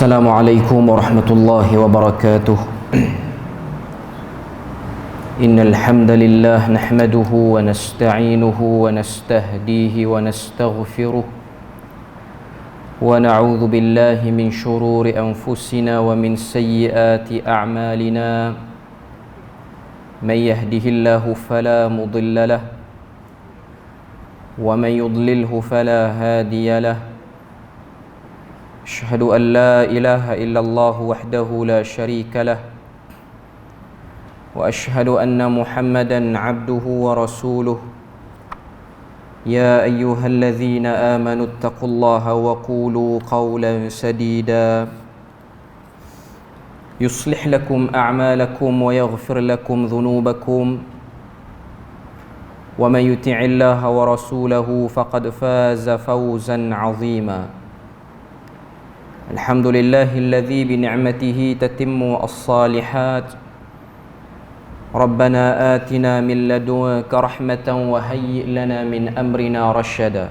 السلام عليكم ورحمة الله وبركاته. إن الحمد لله نحمده ونستعينه ونستهديه ونستغفره ونعوذ بالله من شرور أنفسنا ومن سيئات أعمالنا. من يهده الله فلا مضل له ومن يضلله فلا هادي له. أشهد أن لا إله إلا الله وحده لا شريك له وأشهد أن محمدا عبده ورسوله. يا أيها الذين آمنوا اتقوا الله وقولوا قولا سديدا يصلح لكم أعمالكم ويغفر لكم ذنوبكم ومن يطع الله ورسوله فقد فاز فوزا عظيما. الحمد لله الذي بنعمته تتم الصالحات. ربنا آتنا من لدنك رحمة وهيئ لنا من أمرنا رشدا.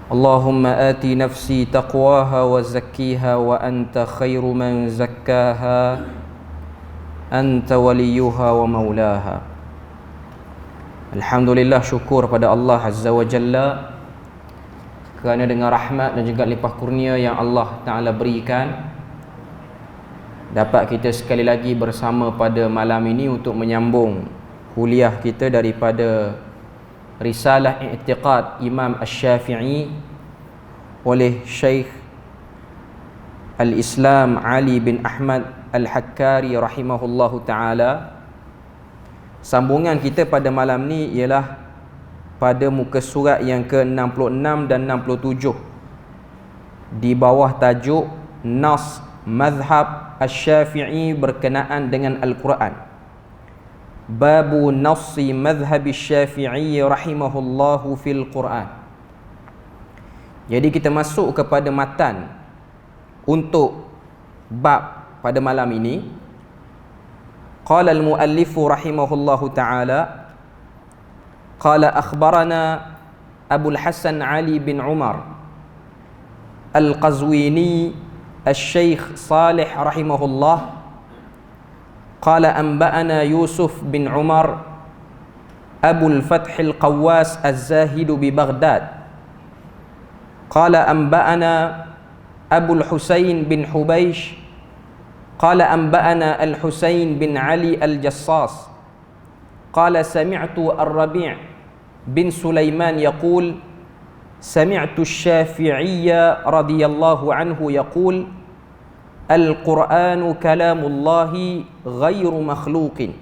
اللهم آت نفسي تقواها وزكيها وأنت خير من زكاها أنت وليها ومولاها. Alhamdulillah, syukur pada Allah Azza wa Jalla kerana dengan rahmat dan juga limpah kurnia yang Allah Ta'ala berikan, dapat kita sekali lagi bersama pada malam ini untuk menyambung kuliah kita daripada Risalah I'tiqad Imam Asy-Syafi'i oleh Syekh Al-Islam Ali bin Ahmad Al-Hakkari rahimahullahu ta'ala. Sambungan kita pada malam ni ialah pada muka surat yang ke-66 dan 67 di bawah tajuk Nas Mazhab Asy-Syafi'i berkenaan dengan Al-Quran. Babu Nassi Mazhab Asy-Syafi'i rahimahullahu fil Quran. Jadi kita masuk kepada matan untuk bab pada malam ini. Qala al-muallifu rahimahullahu ta'ala, qala akhbarana Abul Hasan Ali bin Umar Al-Qazwini Al-Syeikh Salih rahimahullah qala anba'ana Yusuf bin Umar Abul Fath Al-Qawwas Az-Zahid bi Baghdad qala anba'ana Abul Husain bin Hubaysh qala anba'ana Al-Husain bin Ali Al-Jassas qala sami'tu Ar-Rabi' bin Sulaiman yaqul sami'tu Asy-Syafi'iyya radhiyallahu anhu yaqul Al-Qur'anu kalamullahi ghairu makhluqin.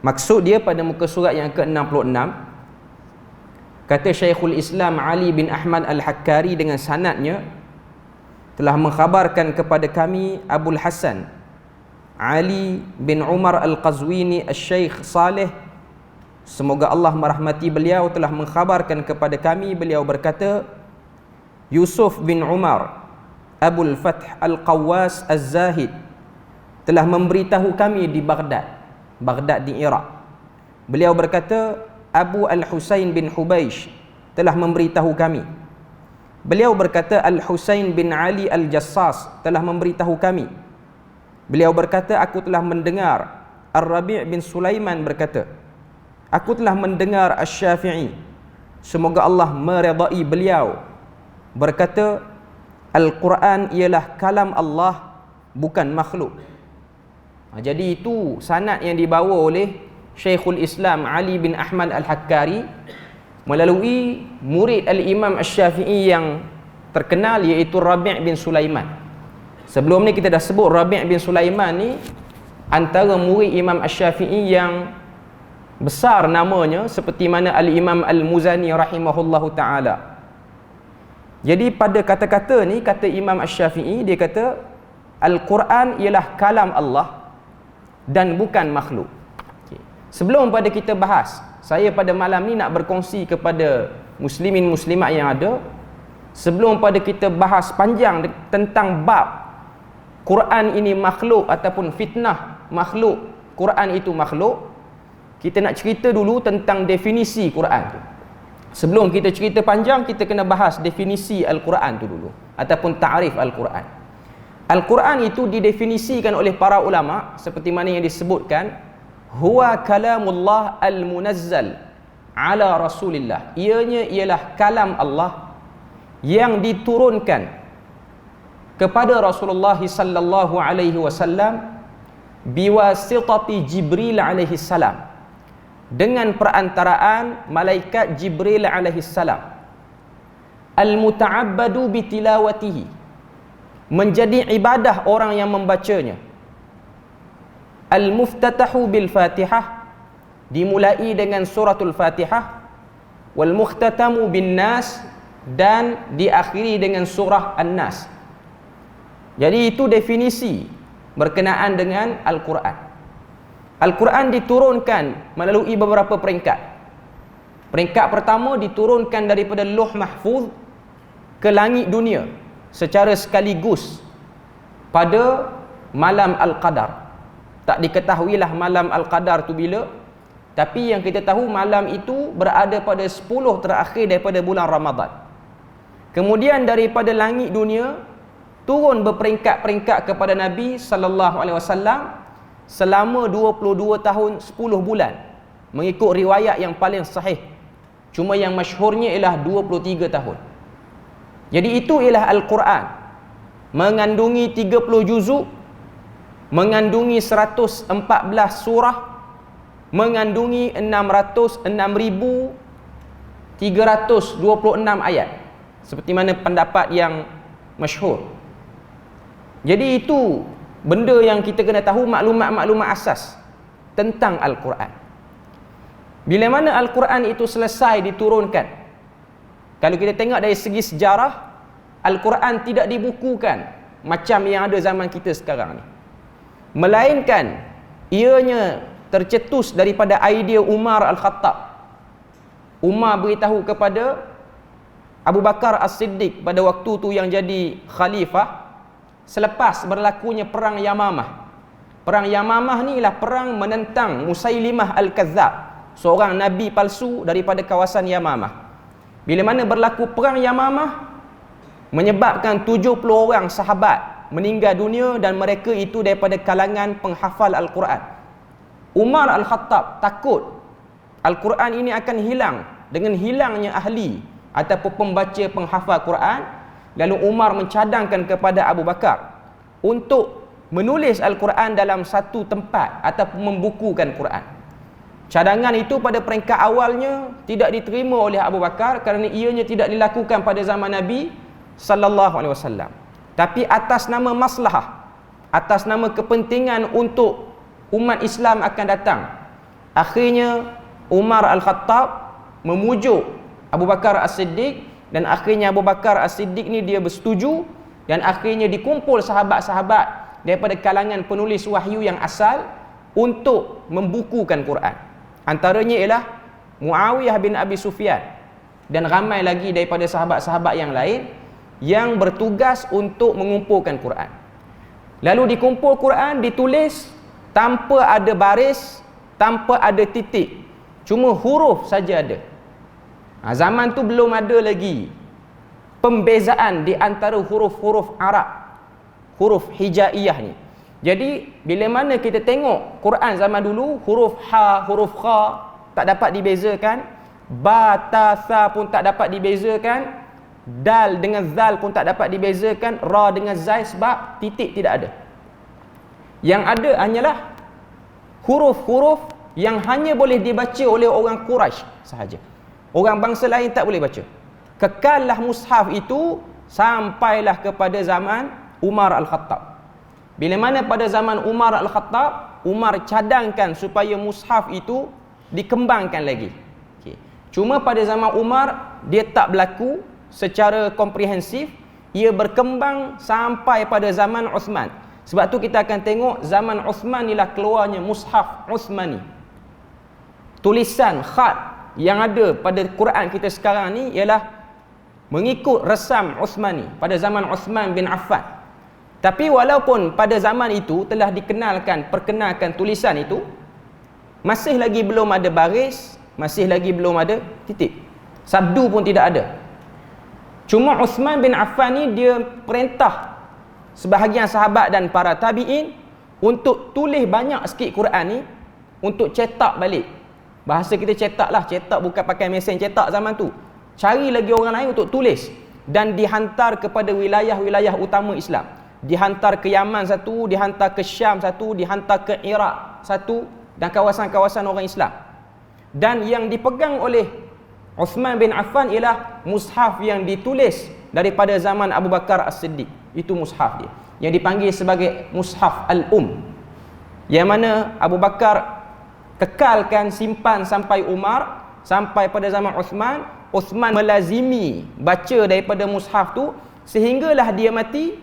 Maksud dia pada muka surat yang ke-66, kata Syekhul Islam Ali bin Ahmad Al-Hakkari dengan sanadnya telah mengkhabarkan kepada kami Abul Hasan Ali bin Umar Al-Qazwini Al-Syeikh Saleh, semoga Allah merahmati beliau, telah mengkhabarkan kepada kami, beliau berkata, Yusuf bin Umar Abul Fath Al-Qawwas Az-Zahid telah memberitahu kami di Baghdad di Iraq. Beliau berkata, Abu Al-Husain bin Hubaysh telah memberitahu kami. Beliau berkata, Al-Husain bin Ali Al-Jassas telah memberitahu kami. Beliau berkata, aku telah mendengar Ar-Rabi' bin Sulaiman berkata, aku telah mendengar Asy-Syafi'i, semoga Allah meredai beliau, berkata, Al-Quran ialah kalam Allah, bukan makhluk. Jadi itu sanad yang dibawa oleh Syekhul Islam Ali bin Ahmad Al-Hakkari melalui murid Al-Imam Asy-Syafi'i yang terkenal, iaitu Rabi' bin Sulaiman. Sebelum ni kita dah sebut Rabi' bin Sulaiman ni antara murid Imam Asy-Syafi'i yang besar namanya, seperti mana Al-Imam Al-Muzani rahimahullahu ta'ala. Jadi pada kata-kata ni, kata Imam Asy-Syafi'i, dia kata Al-Quran ialah kalam Allah dan bukan makhluk. Sebelum pada kita bahas, saya pada malam ni nak berkongsi kepada muslimin muslimat yang ada, sebelum pada kita bahas panjang tentang bab Quran ini makhluk ataupun fitnah makhluk, Quran itu makhluk, kita nak cerita dulu tentang definisi Quran tu. Sebelum kita cerita panjang, kita kena bahas definisi Al-Quran tu dulu. ataupun ta'rif Al-Quran. Al-Quran itu didefinisikan oleh para ulama seperti mana yang disebutkan, huwa kalamullah al-munazzal ala Rasulillah. Ianya ialah kalam Allah yang diturunkan kepada Rasulullah sallallahu alaihi wasallam biwasitati Jibril alaihi salam, dengan perantaraan malaikat Jibril alaihi salam. Al-muta'abbadu bitilawatihi, menjadi ibadah orang yang membacanya. Al-muftatahu bil Fatihah, dimulai dengan suratul Fatihah. Wal mukhtatamu bin Nas, dan diakhiri dengan surah An-Nas. Jadi itu definisi berkenaan dengan Al-Quran. Al-Quran diturunkan melalui beberapa peringkat. Peringkat pertama diturunkan daripada Lauh Mahfuz ke langit dunia secara sekaligus pada malam Al-Qadar. Tak diketahuilah malam Al-Qadar tu bila, tapi yang kita tahu malam itu berada pada 10 terakhir daripada bulan Ramadan. Kemudian daripada langit dunia turun berperingkat-peringkat kepada Nabi sallallahu alaihi wasallam selama 22 tahun 10 bulan mengikut riwayat yang paling sahih. Cuma yang masyhurnya ialah 23 tahun. Jadi itu ialah Al-Quran, mengandungi 30 juzuk, mengandungi 114 surah, mengandungi 606,326 ayat, seperti mana pendapat yang masyhur. Jadi itu benda yang kita kena tahu, maklumat-maklumat asas tentang Al-Quran. Bila mana Al-Quran itu selesai diturunkan, kalau kita tengok dari segi sejarah, Al-Quran tidak dibukukan macam yang ada zaman kita sekarang ni, melainkan ianya tercetus daripada idea Umar Al-Khattab. Umar beritahu kepada Abu Bakar As-Siddiq pada waktu tu yang jadi khalifah, selepas berlakunya perang Yamamah. Perang Yamamah ni ialah perang menentang Musailimah Al-Kazzab, seorang nabi palsu daripada kawasan Yamamah. Bila mana berlaku perang Yamamah, menyebabkan 70 orang sahabat meninggal dunia, dan mereka itu daripada kalangan penghafal Al-Quran. Umar Al-Khattab takut Al-Quran ini akan hilang dengan hilangnya ahli ataupun pembaca penghafal Quran. Lalu Umar mencadangkan kepada Abu Bakar untuk menulis Al-Quran dalam satu tempat ataupun membukukan Quran. Cadangan itu pada peringkat awalnya tidak diterima oleh Abu Bakar kerana ianya tidak dilakukan pada zaman Nabi sallallahu alaihi wasallam. Tapi atas nama maslahah, atas nama kepentingan untuk umat Islam akan datang, akhirnya Umar Al-Khattab memujuk Abu Bakar As-Siddiq, dan akhirnya Abu Bakar As-Siddiq ni dia bersetuju, dan akhirnya dikumpul sahabat-sahabat daripada kalangan penulis wahyu yang asal untuk membukukan Quran. Antaranya ialah Muawiyah bin Abi Sufyan dan ramai lagi daripada sahabat-sahabat yang lain yang bertugas untuk mengumpulkan Quran. Lalu dikumpul Quran, ditulis tanpa ada baris, tanpa ada titik, cuma huruf saja ada. Zaman tu belum ada lagi pembezaan di antara huruf-huruf Arab, huruf hijaiyah ni. Jadi bila mana kita tengok Quran zaman dulu, huruf ha, huruf kha tak dapat dibezakan, ba, ta, sa pun tak dapat dibezakan, dal dengan zal pun tak dapat dibezakan, ra dengan zai, sebab titik tidak ada. Yang ada hanyalah huruf-huruf yang hanya boleh dibaca oleh orang Quraisy sahaja. Orang bangsa lain tak boleh baca. Kekallah mushaf itu sampailah kepada zaman Umar Al-Khattab. Bila mana pada zaman Umar Al-Khattab, Umar cadangkan supaya mushaf itu dikembangkan lagi. Okay. Cuma pada zaman Umar, dia tak berlaku secara komprehensif. Ia berkembang sampai pada zaman Uthman. Sebab tu kita akan tengok zaman Uthman inilah keluarnya mushaf Uthmani. Tulisan, khat yang ada pada Quran kita sekarang ni ialah mengikut resam Uthmani pada zaman Uthman bin Affan. Tapi walaupun pada zaman itu telah perkenalkan tulisan itu, masih lagi belum ada baris, masih lagi belum ada titik. Sabdu pun tidak ada. Cuma Uthman bin Affan ni dia perintah sebahagian sahabat dan para tabi'in untuk tulis banyak sikit Quran ni, untuk cetak balik. Bahasa kita cetak lah, cetak bukan pakai mesin cetak zaman tu. Cari lagi orang lain untuk tulis dan dihantar kepada wilayah-wilayah utama Islam. Dihantar ke Yaman satu, dihantar ke Syam satu, dihantar ke Iraq satu, dan kawasan-kawasan orang Islam. Dan yang dipegang oleh Uthman bin Affan ialah mushaf yang ditulis daripada zaman Abu Bakar As-Siddiq. Itu mushaf dia, yang dipanggil sebagai mushaf Al-Um, yang mana Abu Bakar kekalkan, simpan sampai Umar, sampai pada zaman Uthman. Uthman melazimi baca daripada mushaf tu sehinggalah dia mati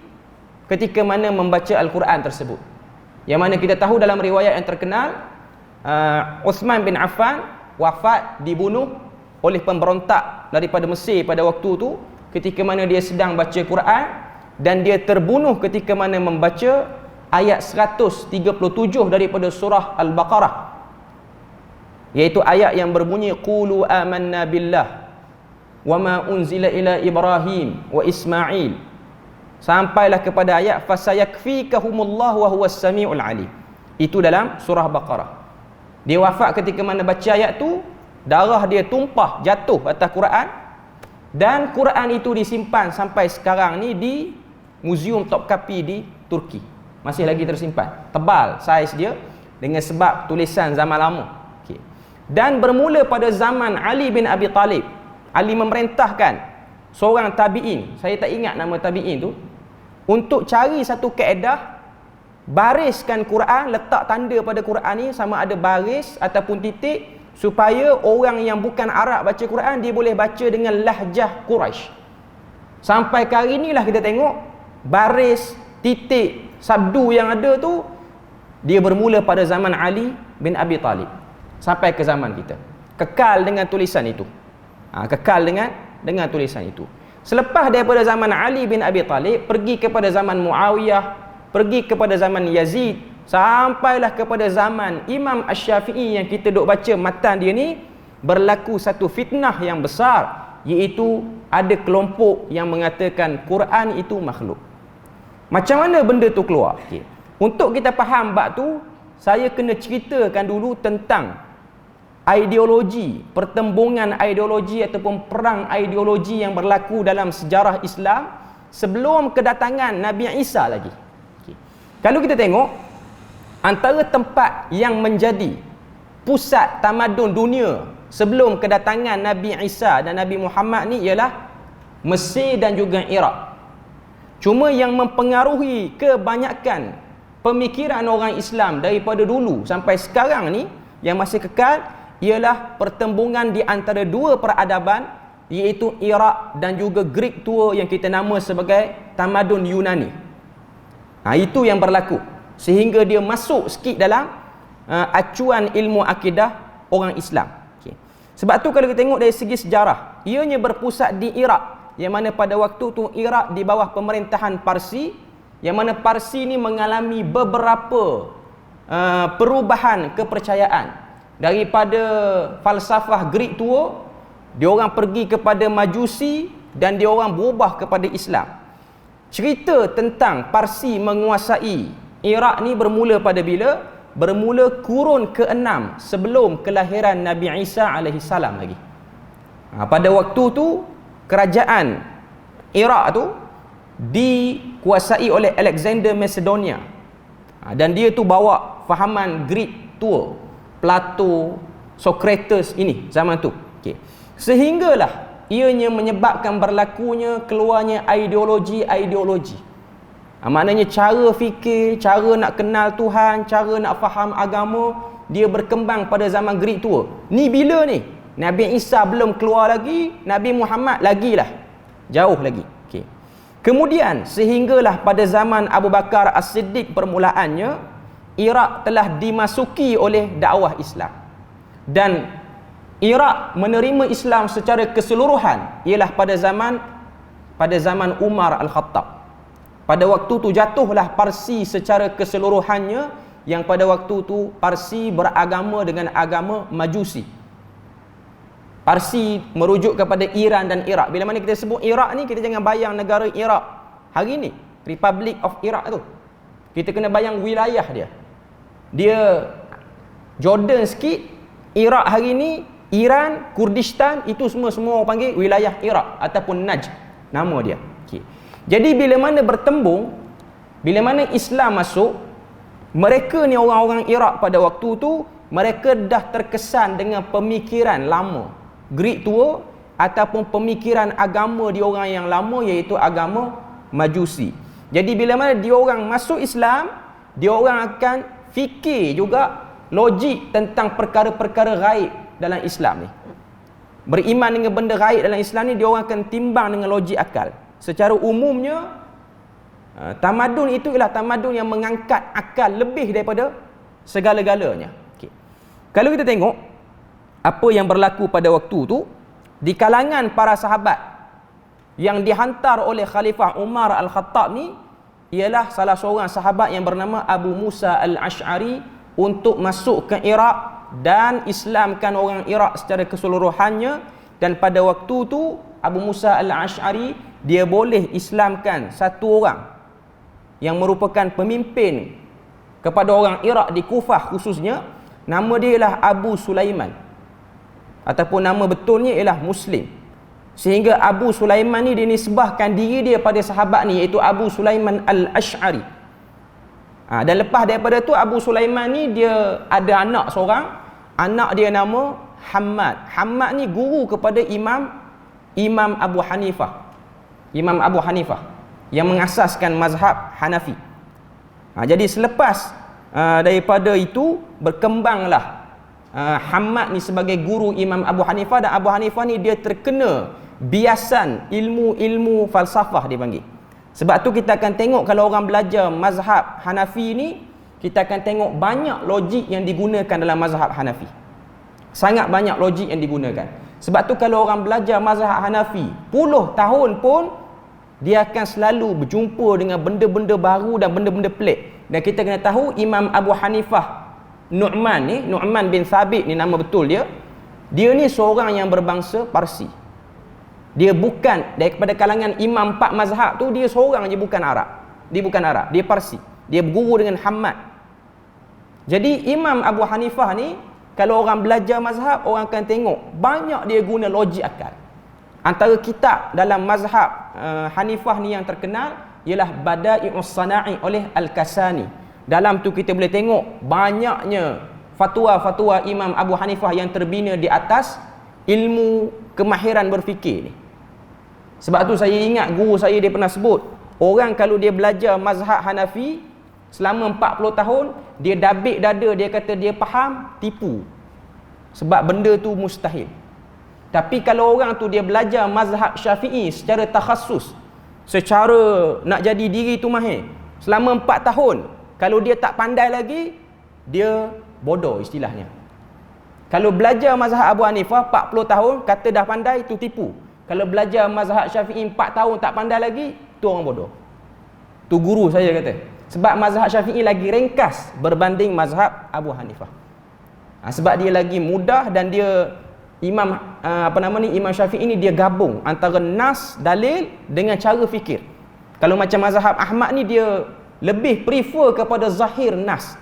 ketika mana membaca Al-Quran tersebut. Yang mana kita tahu dalam riwayat yang terkenal, Uthman bin Affan wafat, dibunuh oleh pemberontak daripada Mesir pada waktu tu, ketika mana dia sedang baca Quran, dan dia terbunuh ketika mana membaca ayat 137 daripada surah Al-Baqarah, iaitu ayat yang berbunyi qulu amanna billah wama unzila ila Ibrahim wa Ismail, sampailah kepada ayat fasayakfikahumullah wa huwas samiul alim. Itu dalam surah Baqarah. Dia wafat ketika mana baca ayat tu, darah dia tumpah jatuh atas Quran, dan Quran itu disimpan sampai sekarang ni di Museum Topkapi di Turki. Masih lagi tersimpan. Tebal saiz dia dengan sebab tulisan zaman lama. Dan bermula pada zaman Ali bin Abi Talib. Ali memerintahkan seorang tabi'in, saya tak ingat nama tabi'in tu, untuk cari satu kaedah, bariskan Quran, letak tanda pada Quran ni sama ada baris ataupun titik, supaya orang yang bukan Arab baca Quran, dia boleh baca dengan lahjah Quraisy. Sampai ke hari inilah kita tengok baris, titik, sabdu yang ada tu, dia bermula pada zaman Ali bin Abi Talib sampai ke zaman kita, kekal dengan tulisan itu. Kekal dengan tulisan itu. Selepas daripada zaman Ali bin Abi Talib, pergi kepada zaman Muawiyah, pergi kepada zaman Yazid, sampailah kepada zaman Imam Asy-Syafi'i yang kita duk baca matan dia ni, berlaku satu fitnah yang besar, iaitu ada kelompok yang mengatakan Quran itu makhluk. Macam mana benda tu keluar? Untuk kita faham bab tu, saya kena ceritakan dulu tentang ideologi, pertembungan ideologi ataupun perang ideologi yang berlaku dalam sejarah Islam sebelum kedatangan Nabi Isa lagi. Kalau kita tengok, antara tempat yang menjadi pusat tamadun dunia sebelum kedatangan Nabi Isa dan Nabi Muhammad ni ialah Mesir dan juga Iraq. Cuma yang mempengaruhi kebanyakan pemikiran orang Islam daripada dulu sampai sekarang ni, yang masih kekal, ialah pertembungan di antara dua peradaban, iaitu Iraq dan juga Greek tua yang kita nama sebagai tamadun Yunani. Itu yang berlaku sehingga dia masuk sikit dalam acuan ilmu akidah orang Islam. Sebab tu kalau kita tengok dari segi sejarah, ianya berpusat di Iraq, yang mana pada waktu tu Iraq di bawah pemerintahan Parsi, yang mana Parsi ni mengalami beberapa perubahan kepercayaan. Daripada falsafah Greek tua, dia orang pergi kepada Majusi, dan dia orang berubah kepada Islam. Cerita tentang Parsi menguasai Iraq ni bermula pada bila? Bermula kurun ke-6 sebelum kelahiran Nabi Isa alaihi salam lagi. Pada waktu tu kerajaan Iraq tu dikuasai oleh Alexander Macedonia, dan dia tu bawa fahaman Greek tua, Plato, Socrates ini zaman tu. Sehinggalah ianya menyebabkan berlakunya keluarnya ideologi-ideologi. Maknanya cara fikir, cara nak kenal Tuhan, cara nak faham agama, dia berkembang pada zaman Greek tua. Ni bila ni? Nabi Isa belum keluar lagi, Nabi Muhammad lagilah, jauh lagi. Kemudian sehinggalah pada zaman Abu Bakar As-Siddiq permulaannya, Iraq telah dimasuki oleh dakwah Islam, dan Iraq menerima Islam secara keseluruhan ialah pada zaman Umar Al-Khattab. Pada waktu tu jatuhlah Parsi secara keseluruhannya, yang pada waktu tu Parsi beragama dengan agama Majusi. Parsi merujuk kepada Iran dan Iraq. Bila mana kita sebut Iraq ni, kita jangan bayang negara Iraq hari ni, Republic of Iraq tu. Kita kena bayang wilayah dia. Dia Jordan sikit, Iraq hari ni, Iran, Kurdistan, itu semua orang panggil wilayah Iraq ataupun Najd, nama dia. Okay. Jadi bila mana bertembung, bila mana Islam masuk, mereka ni orang-orang Iraq pada waktu tu, mereka dah terkesan dengan pemikiran lama, Greek tua, ataupun pemikiran agama di orang yang lama, iaitu agama Majusi. Jadi bila mana dia orang masuk Islam, dia orang akan fikir juga logik tentang perkara-perkara gaib dalam Islam ni. Beriman dengan benda gaib dalam Islam ni, dia orang akan timbang dengan logik akal. Secara umumnya, tamadun itu ialah tamadun yang mengangkat akal lebih daripada segala-galanya. Okay. Kalau kita tengok apa yang berlaku pada waktu tu, di kalangan para sahabat yang dihantar oleh Khalifah Umar Al-Khattab ni, ialah salah seorang sahabat yang bernama Abu Musa Al-Ash'ari untuk masuk ke Iraq dan Islamkan orang Iraq secara keseluruhannya. Dan pada waktu tu Abu Musa Al-Ash'ari dia boleh Islamkan satu orang yang merupakan pemimpin kepada orang Iraq di Kufah khususnya. Nama dia ialah Abu Sulaiman, ataupun nama betulnya ialah Muslim. Sehingga Abu Sulaiman ni dinisbahkan diri dia pada sahabat ni, iaitu Abu Sulaiman Al-Ash'ari. Dan lepas daripada tu, Abu Sulaiman ni dia ada anak seorang. Anak dia nama Hammad. Hammad ni guru kepada Imam Abu Hanifah. Imam Abu Hanifah yang mengasaskan mazhab Hanafi. Jadi selepas daripada itu, berkembanglah Hammad ni sebagai guru Imam Abu Hanifah. Dan Abu Hanifah ni dia terkena biasan ilmu-ilmu falsafah dia panggil. Sebab tu kita akan tengok kalau orang belajar mazhab Hanafi ni, kita akan tengok banyak logik yang digunakan dalam mazhab Hanafi. Sangat banyak logik yang digunakan. Sebab tu kalau orang belajar mazhab Hanafi puluh tahun pun, dia akan selalu berjumpa dengan benda-benda baru dan benda-benda pelik. Dan kita kena tahu Imam Abu Hanifah Nu'man bin Thabit ni nama betul dia. Dia ni seorang yang berbangsa Parsi. Dia bukan daripada kalangan imam 4 mazhab tu, dia seorang je bukan Arab. Dia bukan Arab, dia Parsi. Dia berguru dengan Hammad. Jadi Imam Abu Hanifah ni, kalau orang belajar mazhab, orang akan tengok banyak dia guna logik akal. Antara kitab dalam mazhab Hanifah ni yang terkenal ialah Bada'i'us Sana'i oleh Al-Kasani. Dalam tu kita boleh tengok banyaknya fatwa-fatwa Imam Abu Hanifah yang terbina di atas ilmu kemahiran berfikir ni. Sebab tu saya ingat guru saya dia pernah sebut, orang kalau dia belajar mazhab Hanafi selama 40 tahun, dia dabik dada, dia kata dia faham, tipu. Sebab benda tu mustahil. Tapi kalau orang tu dia belajar mazhab Syafi'i secara takhassus, secara nak jadi diri tu mahir, selama 4 tahun, kalau dia tak pandai lagi, dia bodoh istilahnya. Kalau belajar mazhab Abu Hanifah 40 tahun, kata dah pandai, tu tipu. Kalau belajar mazhab Syafi'i 4 tahun tak pandai lagi, tu orang bodoh. Tu guru saya kata. Sebab mazhab Syafi'i lagi ringkas berbanding mazhab Abu Hanifah. Sebab dia lagi mudah, dan dia Imam Imam Syafi'i ni dia gabung antara nas, dalil dengan cara fikir. Kalau macam mazhab Ahmad ni, dia lebih prefer kepada zahir nas,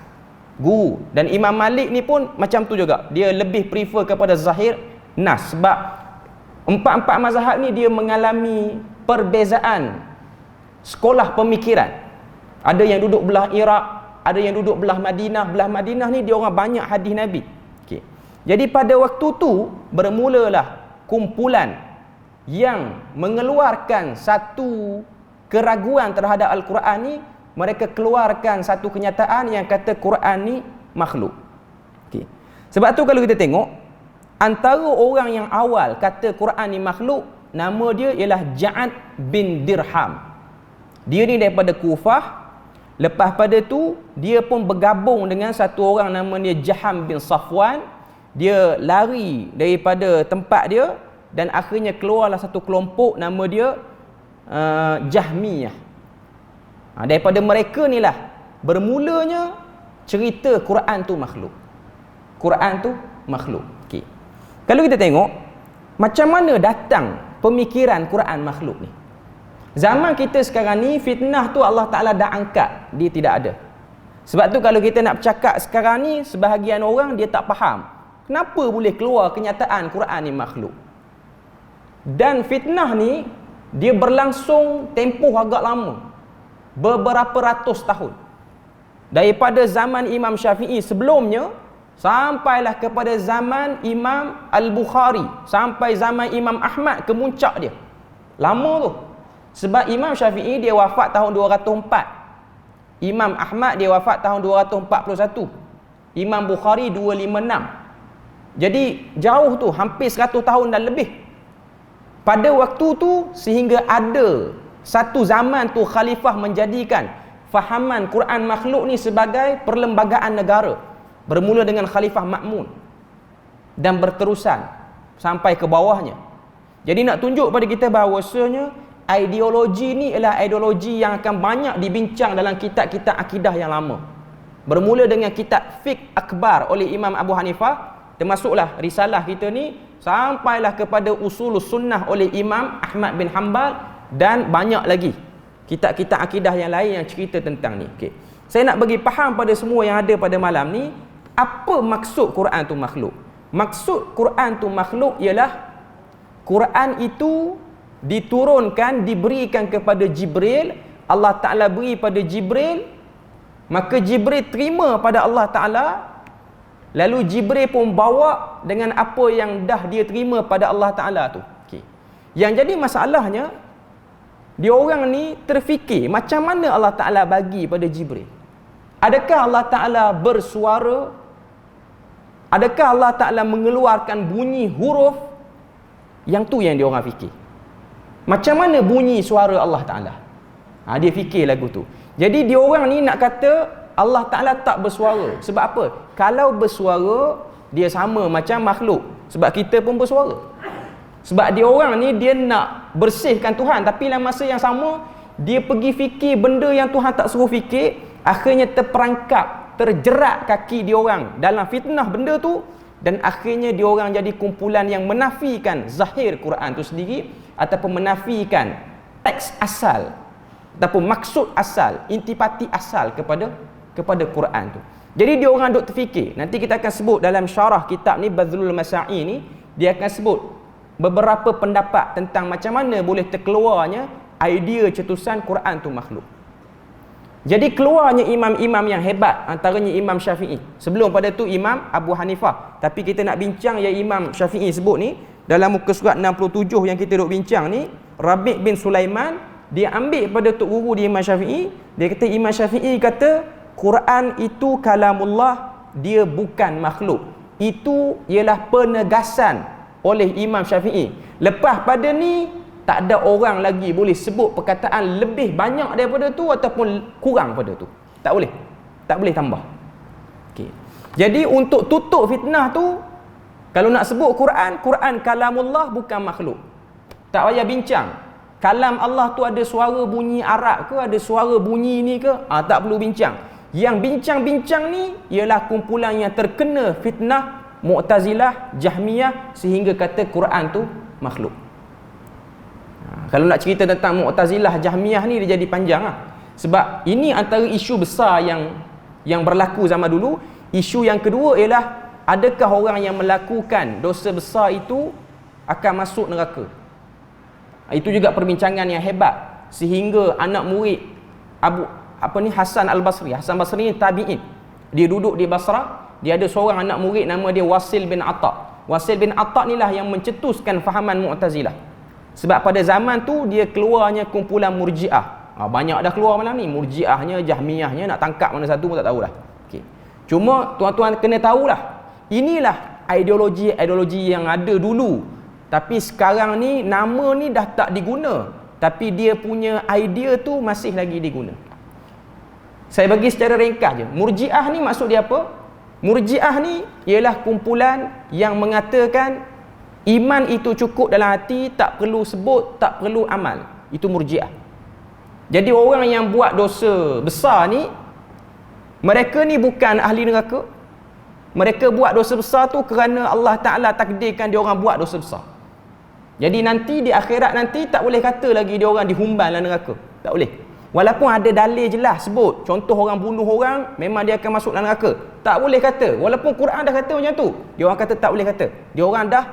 guru. Dan Imam Malik ni pun macam tu juga, dia lebih prefer kepada zahir nas. Sebab empat-empat mazhab ni dia mengalami perbezaan sekolah pemikiran. Ada yang duduk belah Iraq, ada yang duduk belah Madinah. Belah Madinah ni dia orang banyak hadis Nabi. Okay. Jadi pada waktu tu bermulalah kumpulan yang mengeluarkan satu keraguan terhadap Al-Quran ni. Mereka keluarkan satu kenyataan yang kata Quran ni makhluk. Okay. Sebab tu kalau kita tengok, antara orang yang awal kata Quran ni makhluk, nama dia ialah Ja'ad bin Dirham. Dia ni daripada Kufah. Lepas pada tu, dia pun bergabung dengan satu orang nama dia Jaham bin Safwan. Dia lari daripada tempat dia, dan akhirnya keluarlah satu kelompok nama dia Jahmiyah. Daripada mereka ni lah bermulanya cerita Quran tu makhluk. Quran tu makhluk. Okay. Kalau kita tengok macam mana datang pemikiran Quran makhluk ni? Zaman kita sekarang ni, fitnah tu Allah Ta'ala dah angkat, dia tidak ada. Sebab tu kalau kita nak bercakap sekarang ni, sebahagian orang dia tak faham kenapa boleh keluar kenyataan Quran ni makhluk. Dan fitnah ni dia berlangsung tempoh agak lama, beberapa ratus tahun, daripada zaman Imam Syafi'i sebelumnya sampailah kepada zaman Imam Al-Bukhari, sampai zaman Imam Ahmad, kemuncak dia lama tu. Sebab Imam Syafi'i dia wafat tahun 204, Imam Ahmad dia wafat tahun 241, Imam Bukhari 256. Jadi jauh tu, hampir 100 tahun dan lebih. Pada waktu tu sehingga ada satu zaman tu khalifah menjadikan fahaman Quran makhluk ni sebagai perlembagaan negara, bermula dengan Khalifah Ma'mun dan berterusan sampai ke bawahnya. Jadi nak tunjuk pada kita bahawasanya ideologi ni ialah ideologi yang akan banyak dibincang dalam kitab-kitab akidah yang lama. Bermula dengan kitab Fiqh Akbar oleh Imam Abu Hanifah, termasuklah risalah kita ni, sampailah kepada Usulus Sunnah oleh Imam Ahmad bin Hanbal, dan banyak lagi kitab-kitab akidah yang lain yang cerita tentang ni. Okay. Saya nak bagi faham pada semua yang ada pada malam ni, apa maksud Quran tu makhluk. Maksud Quran tu makhluk ialah Quran itu diturunkan, diberikan kepada Jibril. Allah Ta'ala beri pada Jibril, maka Jibril terima pada Allah Ta'ala, lalu Jibril pun bawa dengan apa yang dah dia terima pada Allah Ta'ala tu. Okay. Yang jadi masalahnya, dia orang ni terfikir macam mana Allah Ta'ala bagi pada Jibril. Adakah Allah Ta'ala bersuara? Adakah Allah Ta'ala mengeluarkan bunyi huruf? Yang tu yang dia orang fikir. Macam mana bunyi suara Allah Ta'ala? Dia fikir lagu tu. Jadi dia orang ni nak kata Allah Ta'ala tak bersuara. Sebab apa? Kalau bersuara, dia sama macam makhluk. Sebab kita pun bersuara. Sebab dia orang ni dia nak bersihkan Tuhan, tapi dalam masa yang sama dia pergi fikir benda yang Tuhan tak suruh fikir. Akhirnya terperangkap, terjerat kaki dia orang dalam fitnah benda tu, dan akhirnya dia orang jadi kumpulan yang menafikan zahir Quran tu sendiri, ataupun menafikan teks asal ataupun maksud asal, intipati asal kepada Quran tu. Jadi dia orang duk terfikir. Nanti kita akan sebut dalam syarah kitab ni, Badlul Masa'i ni, dia akan sebut beberapa pendapat tentang macam mana boleh terkeluarnya idea cetusan Quran tu makhluk. Jadi keluarnya imam-imam yang hebat, antaranya Imam Syafi'i. Sebelum pada tu Imam Abu Hanifah. Tapi kita nak bincang yang Imam Syafi'i sebut ni, dalam muka surat 67 yang kita duk bincang ni, Rabi' bin Sulaiman, dia ambil pada tok guru dia Imam Syafi'i. Dia kata Imam Syafi'i kata Quran itu kalamullah, dia bukan makhluk. Itu ialah penegasan oleh Imam Syafi'i. Lepas pada ni tak ada orang lagi boleh sebut perkataan lebih banyak daripada tu ataupun kurang pada tu. Tak boleh. Tak boleh tambah. Okay. Jadi untuk tutup fitnah tu, kalau nak sebut Quran, Quran kalamullah, bukan makhluk. Tak payah bincang. Kalam Allah tu ada suara bunyi Arab ke, ada suara bunyi ni ke? Tak perlu bincang. Yang bincang-bincang ni ialah kumpulan yang terkena fitnah Mu'tazilah, Jahmiyah, sehingga kata Quran tu makhluk. Kalau nak cerita tentang Mu'tazilah, Jahmiyah ni dia jadi panjang lah. Sebab ini antara isu besar yang berlaku zaman dulu. Isu yang kedua ialah, adakah orang yang melakukan dosa besar itu akan masuk neraka? Itu juga perbincangan yang hebat, sehingga anak murid Hasan Al-Basri. Hasan Basri ni tabi'in. Dia duduk di Basrah, dia ada seorang anak murid nama dia Wasil bin Atta'. Wasil bin Atta' inilah yang mencetuskan fahaman Mu'tazilah. Sebab pada zaman tu dia keluarnya kumpulan Murji'ah. Banyak dah keluar malam ni, Murji'ahnya, Jahmiyahnya, nak tangkap mana satu pun tak tahulah. Okay. Cuma tuan-tuan kena tahulah, inilah ideologi yang ada dulu. Tapi sekarang ni nama ni dah tak diguna, tapi dia punya idea tu masih lagi diguna. Saya bagi secara ringkas je. Murji'ah ni maksud dia apa? Murji'ah ni ialah kumpulan yang mengatakan iman itu cukup dalam hati, tak perlu sebut, tak perlu amal. Itu Murji'ah. Jadi orang yang buat dosa besar ni, mereka ni bukan ahli neraka. Mereka buat dosa besar tu kerana Allah Ta'ala takdirkan dia orang buat dosa besar. Jadi nanti di akhirat nanti tak boleh kata lagi dia orang dihumban dalam neraka. Tak boleh. Walaupun ada dalil jelas sebut, contoh orang bunuh orang memang dia akan masuk dalam neraka. Tak boleh kata. Walaupun Quran dah kata macam tu, dia orang kata tak boleh kata. Dia orang dah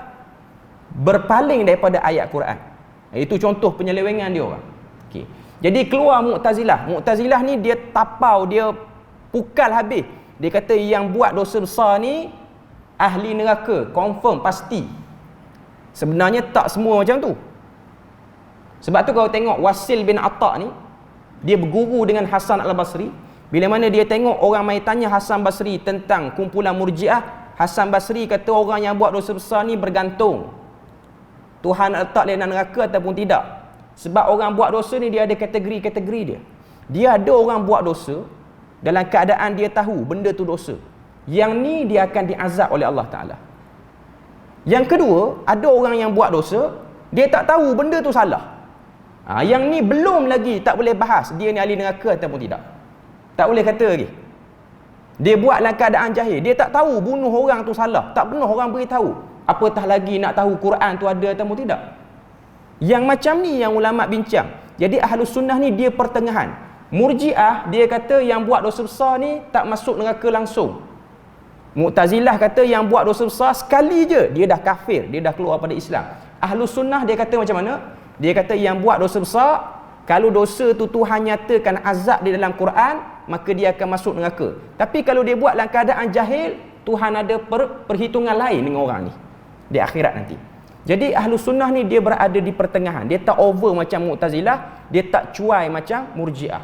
berpaling daripada ayat Quran. Itu contoh penyelewengan dia orang. Okey. Jadi keluar Mu'tazilah. Mu'tazilah ni dia tapau, dia pukal habis. Dia kata yang buat dosa besar ni ahli neraka, confirm, pasti. Sebenarnya tak semua macam tu. Sebab tu kalau tengok Wasil bin Atta' ni, dia berguru dengan Hasan al-Basri. Bila mana dia tengok orang mai tanya Hasan Basri tentang kumpulan Murji'ah, Hasan Basri kata orang yang buat dosa besar ni bergantung Tuhan letak dia dalam neraka ataupun tidak. Sebab orang buat dosa ni dia ada kategori-kategori dia. Dia ada orang buat dosa dalam keadaan dia tahu benda tu dosa. Yang ni dia akan diazab oleh Allah Ta'ala. Yang kedua, ada orang yang buat dosa, dia tak tahu benda tu salah. Yang ni belum lagi tak boleh bahas dia ni ahli neraka ataupun tidak. Tak boleh kata lagi. Dia buat dalam keadaan jahil. Dia tak tahu bunuh orang tu salah. Tak pernah orang beritahu. Apatah lagi nak tahu Quran tu ada ataupun tidak. Yang macam ni yang ulama bincang. Jadi Ahlus Sunnah ni dia pertengahan. Murji'ah dia kata yang buat dosa besar ni tak masuk neraka langsung. Mu'tazilah kata yang buat dosa besar sekali je dia dah kafir, dia dah keluar pada Islam. Ahlus Sunnah dia kata macam mana? Dia kata yang buat dosa besar, kalau dosa tu Tuhan nyatakan azab di dalam Quran, maka dia akan masuk neraka. Tapi kalau dia buat dalam keadaan jahil, Tuhan ada perhitungan lain dengan orang ni di akhirat nanti. Jadi Ahlus Sunnah ni dia berada di pertengahan. Dia tak over macam Mu'tazilah, dia tak cuai macam Murji'ah.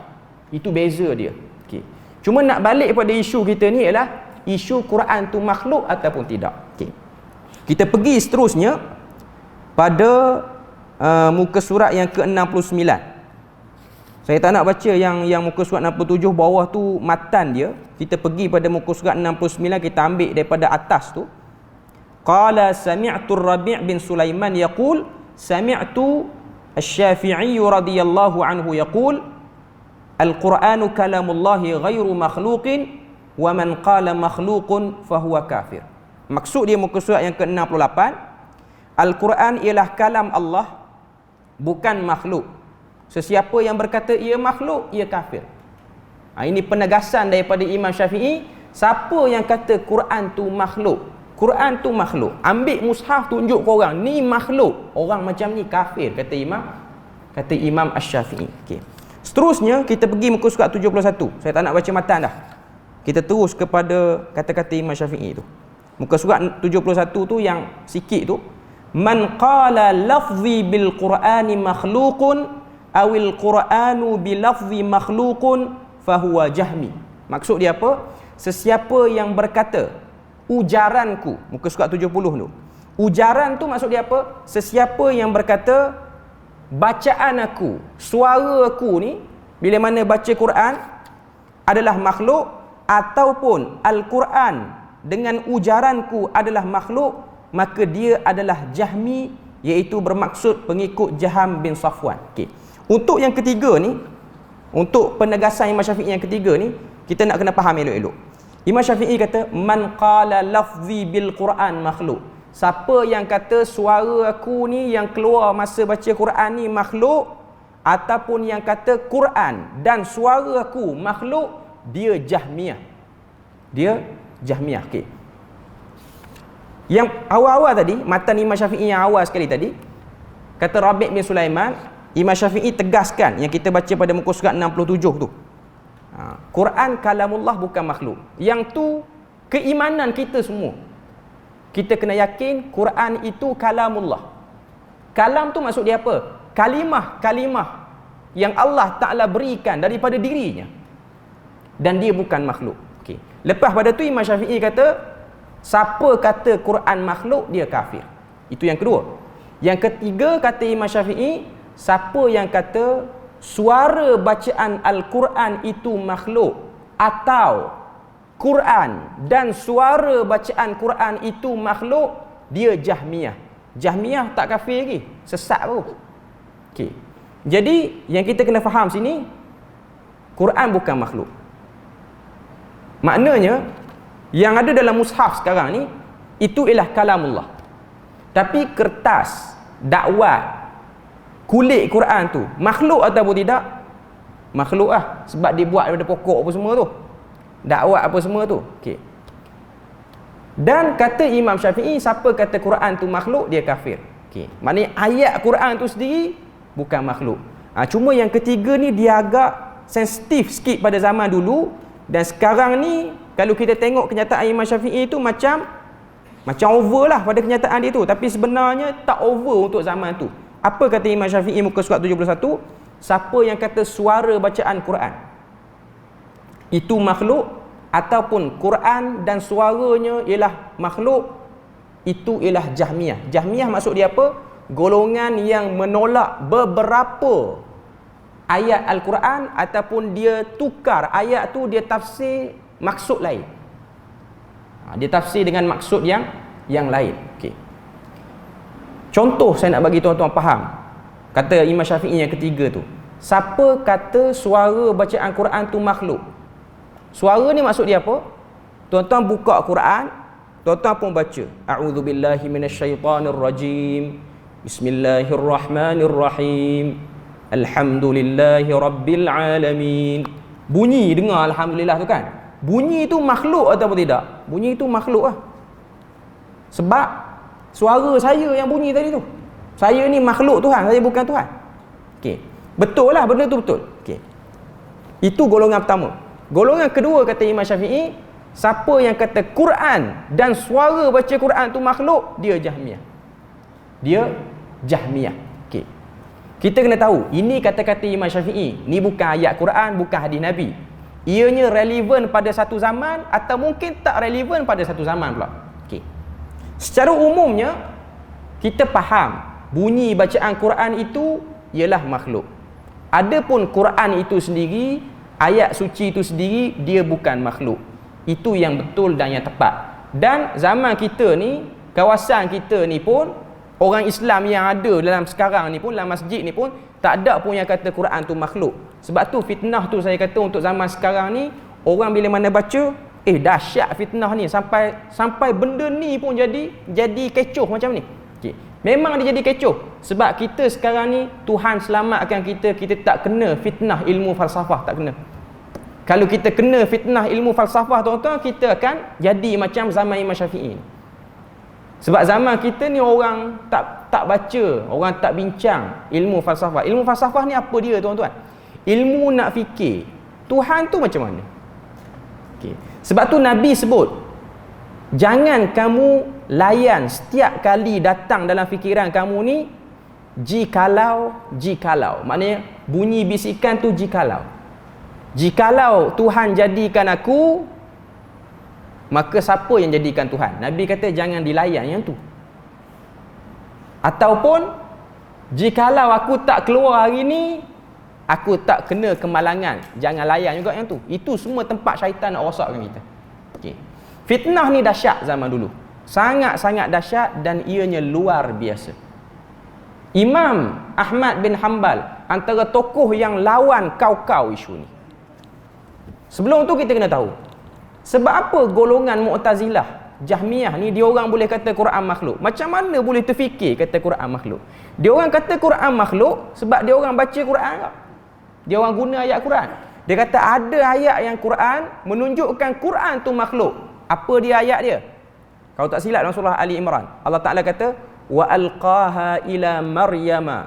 Itu beza dia. Okay. Cuma nak balik pada isu kita ni ialah isu Quran tu makhluk ataupun tidak. Okay. Kita pergi seterusnya pada muka surat yang ke-69. Saya tak nak baca yang muka surat 67 bawah tu matan dia. Kita pergi pada muka surat 69, kita ambil daripada atas tu. Qala sami'tu Rabi' bin Sulaiman yaqul sami'tu Asy-Syafi'i radhiyallahu anhu yaqul Al-Qur'anu kalamullahi ghairu makhluqin wa man qala makhluqun fahuwa kafir. Maksud dia muka surat yang ke-68, Al-Quran ialah kalam Allah, bukan makhluk. Sesiapa yang berkata ia makhluk, ia kafir. Ini penegasan daripada Imam Syafi'i. Siapa yang kata Quran tu makhluk, Quran tu makhluk, ambil mushaf tunjuk ke orang, ni makhluk, orang macam ni kafir, kata Imam Asy-Syafi'i. Okay. Seterusnya kita pergi muka surat 71. Saya tak nak baca matan dah. Kita terus kepada kata-kata Imam Syafi'i tu. Muka surat 71 tu yang sikit tu, man qala lafzi bil Qur'ani makhluqun awil Qur'anu bil lafzi makhluqun fahuwa jahmi. Maksud dia apa? Sesiapa yang berkata ujaranku, muka surat 70 tu. Ujaran tu maksud dia apa? Sesiapa yang berkata bacaan aku, suara aku ni bila mana baca Quran adalah makhluk, ataupun Al-Quran dengan ujaranku adalah makhluk, maka dia adalah Jahmi, iaitu bermaksud pengikut Jaham bin Safwan. Okay. Untuk yang ketiga ni, untuk penegasan Imam Syafi'i yang ketiga ni, kita nak kena faham elok-elok. Imam Syafi'i kata man qala lafzi bil Quran makhluk. Siapa yang kata suara aku ni yang keluar masa baca Quran ni makhluk, ataupun yang kata Quran dan suara aku makhluk, dia Jahmiyah. Dia Jahmiyah. Okey. Yang awal-awal tadi, matan Imam Syafi'i yang awal sekali tadi, kata Rabi' bin Sulaiman, Imam Syafi'i tegaskan yang kita baca pada muka surat 67 tu. Quran kalamullah, bukan makhluk. Yang tu keimanan kita semua. Kita kena yakin Quran itu kalamullah. Kalam tu maksud dia apa? Kalimah-kalimah yang Allah Ta'ala berikan daripada dirinya. Dan dia bukan makhluk. Okay. Lepas pada tu Imam Syafi'i kata, siapa kata Quran makhluk, dia kafir. Itu yang kedua. Yang ketiga, kata Imam Syafi'i, siapa yang kata suara bacaan Al-Quran itu makhluk, atau Quran dan suara bacaan Quran itu makhluk, dia Jahmiyah. Jahmiyah tak kafir lagi, sesat baru. Okey. Jadi yang kita kena faham sini, Quran bukan makhluk. Maknanya yang ada dalam mushaf sekarang ni itu ialah kalamullah. Tapi kertas dakwah kulit Quran tu makhluk ataupun tidak? Makhluk lah, sebab dibuat daripada pokok apa semua tu, dakwah apa semua tu. Okey. Dan kata Imam Syafi'i, siapa kata Quran tu makhluk, dia kafir. Okey. Maknanya ayat Quran tu sendiri bukan makhluk. Cuma yang ketiga ni dia agak sensitif sikit pada zaman dulu, dan sekarang ni kalau kita tengok kenyataan Imam Syafi'i tu macam over lah pada kenyataan dia tu, tapi sebenarnya tak over untuk zaman tu. Apa kata Imam Syafi'i muka surat 71? Siapa yang kata suara bacaan Quran itu makhluk, ataupun Quran dan suaranya ialah makhluk, itu ialah Jahmiyah. Jahmiyah maksud dia apa? Golongan yang menolak beberapa ayat Al-Quran, ataupun dia tukar ayat tu, dia tafsir maksud lain. Dia tafsir dengan maksud yang lain. Okey. Contoh saya nak bagi tuan-tuan faham. Kata Imam Syafi'i yang ketiga tu, siapa kata suara bacaan Quran tu makhluk? Suara ni maksud dia apa? Tuan-tuan buka Quran, tuan-tuan pun baca, a'udzubillahi minasyaitonirrajim, bismillahirrahmanirrahim, alhamdulillahi rabbil alamin. Bunyi, dengar alhamdulillah tu kan, bunyi tu makhluk ataupun tidak? Bunyi tu makhluk lah, sebab suara saya yang bunyi tadi tu. Saya ni makhluk Tuhan, saya bukan Tuhan. Okey. Betul lah, benda tu betul. Okey. Itu golongan pertama. Golongan kedua kata Imam Syafi'i, siapa yang kata Quran dan suara baca Quran tu makhluk, dia Jahmiyah. Dia Jahmiyah. Okey. Kita kena tahu, ini kata-kata Imam Syafi'i, ni bukan ayat Quran, bukan hadis Nabi. Ianya relevan pada satu zaman, atau mungkin tak relevan pada satu zaman pula. Okey. Secara umumnya kita faham bunyi bacaan Quran itu ialah makhluk. Adapun Quran itu sendiri, ayat suci itu sendiri, dia bukan makhluk. Itu yang betul dan yang tepat. Dan zaman kita ni, kawasan kita ni pun, orang Islam yang ada dalam sekarang ni pun, dalam masjid ni pun, tak ada pun yang kata Quran tu makhluk. Sebab tu fitnah tu saya kata untuk zaman sekarang ni, orang bila mana baca, dahsyat fitnah ni, sampai benda ni pun jadi kecoh macam ni. Okay. Memang dia jadi kecoh, sebab kita sekarang ni Tuhan selamatkan kita tak kena fitnah ilmu falsafah, tak kena. Kalau kita kena fitnah ilmu falsafah, tuan-tuan, kita akan jadi macam zaman Imam Syafi'i. Sebab zaman kita ni orang tak baca, orang tak bincang ilmu falsafah. Ilmu falsafah ni apa dia, tuan-tuan? Ilmu nak fikir Tuhan tu macam mana. Okay. Sebab tu Nabi sebut, jangan kamu layan setiap kali datang dalam fikiran kamu ni jikalau. Maknanya bunyi bisikan tu jikalau Tuhan jadikan aku, maka siapa yang jadikan Tuhan? Nabi kata jangan dilayan yang tu. Ataupun jikalau aku tak keluar hari ni, aku tak kena kemalangan, jangan layan juga yang tu. Itu semua tempat syaitan nak rosakkan kita. Okay. Fitnah ni dahsyat zaman dulu, sangat-sangat dahsyat, dan ianya luar biasa. Imam Ahmad bin Hanbal antara tokoh yang lawan kau-kau isu ni. Sebelum tu kita kena tahu, sebab apa golongan Mu'tazilah, Jahmiyah ni, dia orang boleh kata Quran makhluk? Macam mana boleh terfikir kata Quran makhluk? Dia orang kata Quran makhluk sebab dia orang baca Quran tak? Dia orang guna ayat Quran. Dia kata ada ayat yang Quran menunjukkan Quran tu makhluk. Apa dia ayat dia? Kalau tak silap dalam surah Ali Imran, Allah Ta'ala kata, wa alqaha ila maryama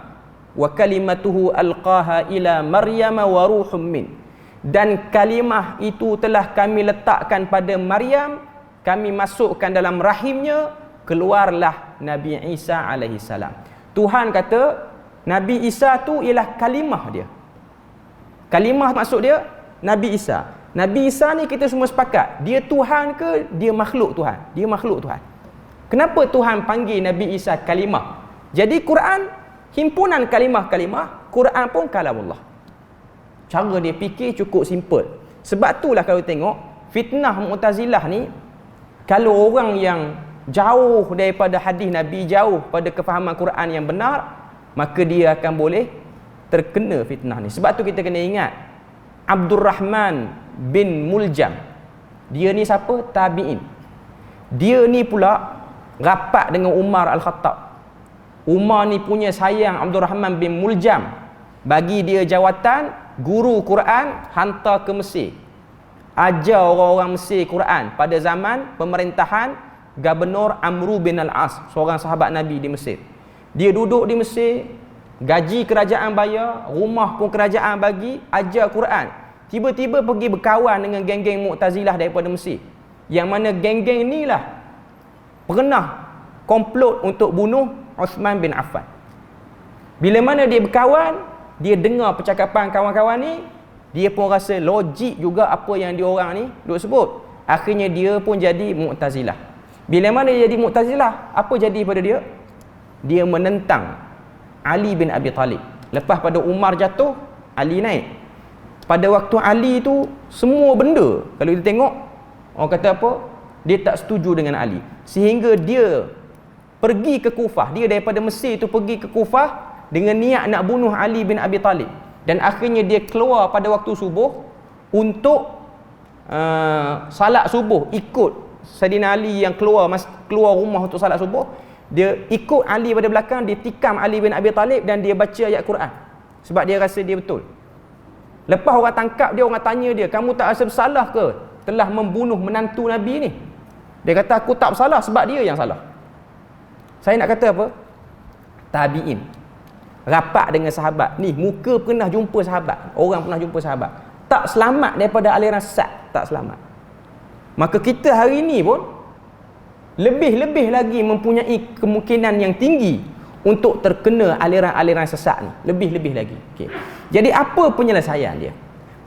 wa kalimatuhu alqaha ila maryama wa ruhum min. Dan kalimah itu telah kami letakkan pada Maryam, kami masukkan dalam rahimnya, keluarlah Nabi Isa alaihi salam. Tuhan kata Nabi Isa tu ialah kalimah dia. Kalimah maksud dia Nabi Isa. Nabi Isa ni kita semua sepakat, dia Tuhan ke dia makhluk Tuhan? Dia makhluk Tuhan. Kenapa Tuhan panggil Nabi Isa kalimah? Jadi Quran himpunan kalimah-kalimah, Quran pun kalamullah. Cara dia fikir cukup simple. Sebab itulah kalau tengok fitnah Mu'tazilah ni, kalau orang yang jauh daripada hadis Nabi, jauh pada kefahaman Quran yang benar, maka dia akan boleh terkena fitnah ni. Sebab tu kita kena ingat Abdurrahman bin Muljam, dia ni siapa? Tabi'in. Dia ni pula rapat dengan Umar Al-Khattab. Umar ni punya sayang Abdul Rahman bin Muljam, bagi dia jawatan guru Quran, hantar ke Mesir, ajar orang-orang Mesir Quran pada zaman pemerintahan Gubernur Amru bin Al-As, seorang sahabat Nabi di Mesir. Dia duduk di Mesir, gaji kerajaan bayar, rumah pun kerajaan bagi, ajar Quran. Tiba-tiba pergi berkawan dengan geng-geng Mu'tazilah daripada Mesir, yang mana geng-geng inilah pernah komplot untuk bunuh Uthman bin Affan. Bila mana dia berkawan, dia dengar percakapan kawan-kawan ni, dia pun rasa logik juga apa yang diorang ni duk sebut. Akhirnya dia pun jadi Mu'tazilah. Bila mana dia jadi Mu'tazilah, apa jadi pada dia? Dia menentang Ali bin Abi Talib. Lepas pada Umar jatuh, Ali naik. Pada waktu Ali tu, semua benda, kalau kita tengok, orang kata apa? Dia tak setuju dengan Ali. Sehingga dia pergi ke Kufah. Dia daripada Mesir tu pergi ke Kufah dengan niat nak bunuh Ali bin Abi Talib. Dan akhirnya dia keluar pada waktu subuh untuk salat subuh, ikut Saidina Ali yang keluar rumah untuk salat subuh. Dia ikut Ali pada belakang, dia tikam Ali bin Abi Talib dan dia baca ayat Quran. Sebab dia rasa dia betul. Lepas orang tangkap dia, orang tanya dia, kamu tak rasa bersalah ke telah membunuh menantu Nabi ni? Dia kata, aku tak bersalah sebab dia yang salah. Saya nak kata apa? Tabi'in rapat dengan sahabat ni, muka pernah jumpa sahabat, orang pernah jumpa sahabat, tak selamat daripada aliran sesat, tak selamat. Maka kita hari ni pun lebih-lebih lagi mempunyai kemungkinan yang tinggi untuk terkena aliran-aliran sesat ni, lebih-lebih lagi. Okay. Jadi apa penyelesaian dia?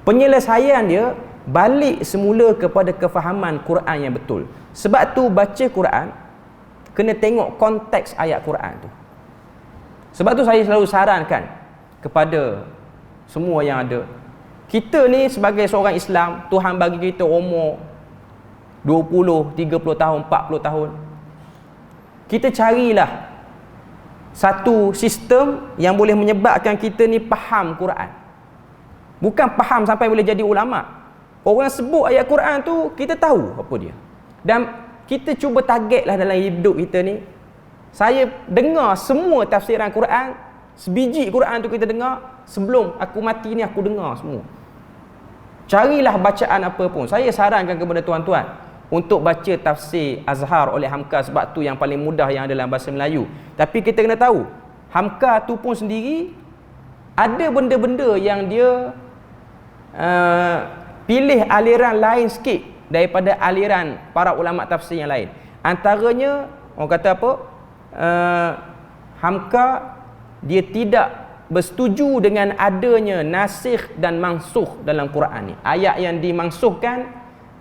Penyelesaian dia balik semula kepada kefahaman Quran yang betul. Sebab tu baca Quran kena tengok konteks ayat Quran tu. Sebab tu saya selalu sarankan kepada semua yang ada, kita ni sebagai seorang Islam, Tuhan bagi kita umur 20, 30 tahun, 40 tahun. Kita carilah satu sistem yang boleh menyebabkan kita ni faham Quran. Bukan faham sampai boleh jadi ulama. Orang sebut ayat Quran tu, kita tahu apa dia. Dan kita cuba targetlah dalam hidup kita ni. Saya dengar semua tafsiran Quran, sebiji Quran tu kita dengar, sebelum aku mati ni aku dengar semua. Carilah bacaan apa pun. Saya sarankan kepada tuan-tuan untuk baca tafsir Azhar oleh Hamka, sebab tu yang paling mudah yang ada dalam bahasa Melayu. Tapi kita kena tahu, Hamka tu pun sendiri ada benda-benda yang dia pilih aliran lain sikit daripada aliran para ulama tafsir yang lain. Antaranya, orang kata apa, Hamka dia tidak bersetuju dengan adanya nasikh dan mansukh dalam Quran ni. Ayat yang dimansukhkan,